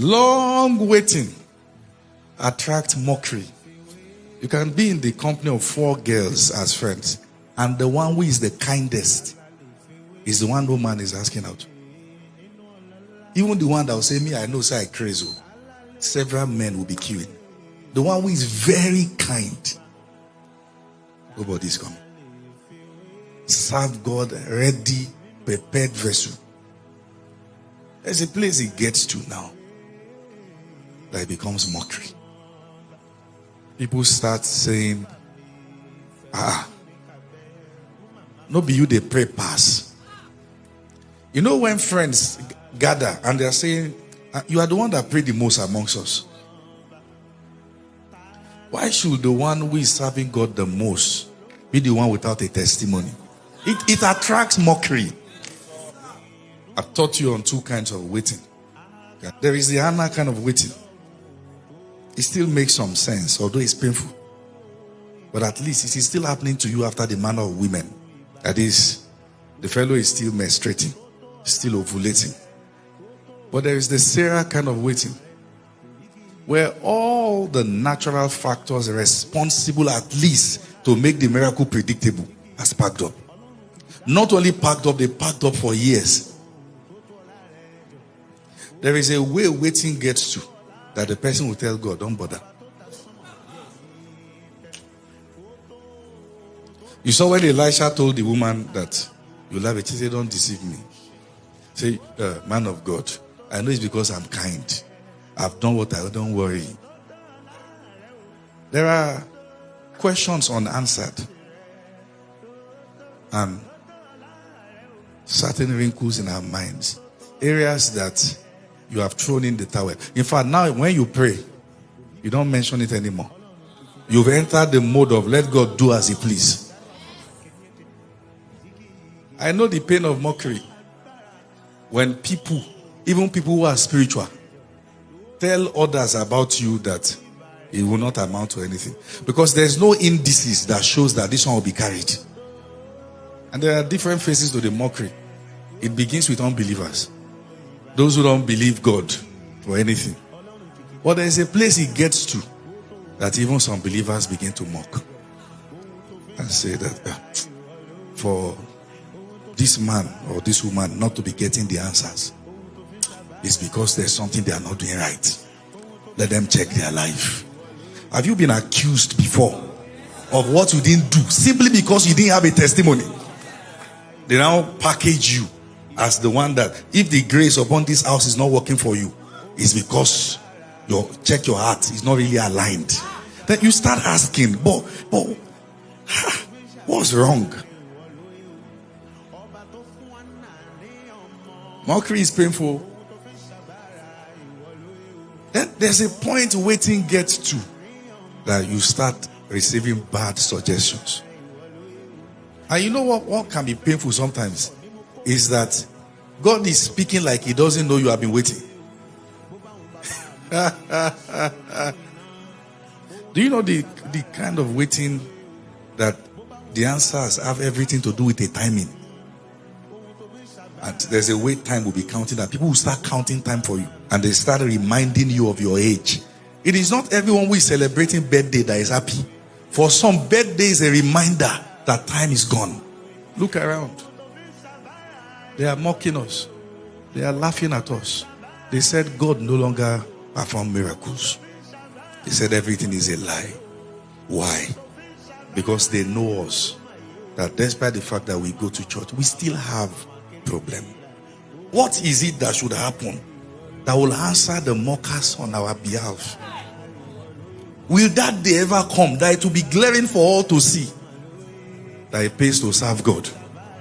Long waiting attracts mockery. You can be in the company of 4 girls as friends, and the one who is the kindest is the one no man is asking out. Even the one that will say, me, I know, say I crazy. Several men will be queuing. The one who is very kind, nobody's coming. Serve God, ready, prepared vessel. There's a place it gets to now that it becomes mockery. People start saying, no be you they pray pass. You know when friends gather and they are saying, you are the one that prayed the most amongst us. Why should the one who is serving God the most be the one without a testimony? It attracts mockery. I've taught you on 2 kinds of waiting. There is the Anna kind of waiting. It still makes some sense, although it's painful. But at least it is still happening to you after the manner of women. That is, the fellow is still menstruating, still ovulating. But there is the Sarah kind of waiting, where all the natural factors responsible at least to make the miracle predictable has packed up. Not only packed up, they packed up for years. There is a way waiting gets to that the person will tell God, don't bother. You saw when Elisha told the woman that you'll have it, she said, don't deceive me. Say, man of God, I know it's because I'm kind. I've done what I don't worry. There are questions unanswered and certain wrinkles in our minds, areas that you have thrown in the towel. In fact, now when you pray, you don't mention it anymore. You've entered the mode of let God do as he please. I know the pain of mockery when people, even people who are spiritual, tell others about you that it will not amount to anything. Because there's no indices that shows that this one will be carried. And there are different phases to the mockery. It begins with unbelievers. Those who don't believe God for anything. But there is a place it gets to that even some believers begin to mock. And say that for this man or this woman not to be getting the answers, it's because there's something they are not doing right. Let them check their life. Have you been accused before of what you didn't do simply because you didn't have a testimony? They now package you as the one that if the grace upon this house is not working for you, it's because check your heart is not really aligned. Then you start asking, but what's wrong? Mockery is painful. Then there's a point waiting gets to that you start receiving bad suggestions. And you know what can be painful sometimes is that God is speaking like he doesn't know you have been waiting. Do you know the kind of waiting that the answers have everything to do with a timing? And there's a wait time will be counting, that people will start counting time for you and they start reminding you of your age. It is not everyone who is celebrating birthday that is happy. For some, birthday is a reminder that time is gone. Look around. They are mocking us. They are laughing at us. They said God no longer performs miracles. They said everything is a lie. Why? Because they know us. That despite the fact that we go to church, we still have problem. What is it that should happen that will answer the mockers on our behalf? Will that day ever come that it will be glaring for all to see that it pays to serve God?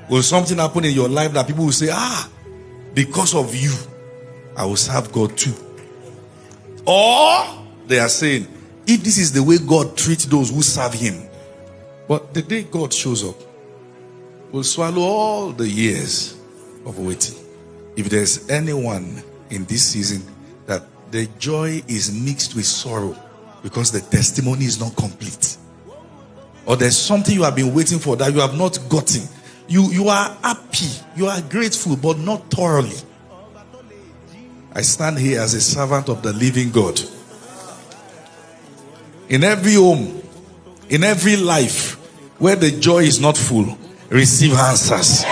Will something happen in your life that people will say, because of you, I will serve God too? Or they are saying, if this is the way God treats those who serve him, but the day God shows up, will swallow all the years of waiting. If there's anyone in this season that the joy is mixed with sorrow because the testimony is not complete, or there's something you have been waiting for that you have not gotten, you are happy, you are grateful, but not thoroughly. I stand here as a servant of the living God. In every home, in every life where the joy is not full, receive answers.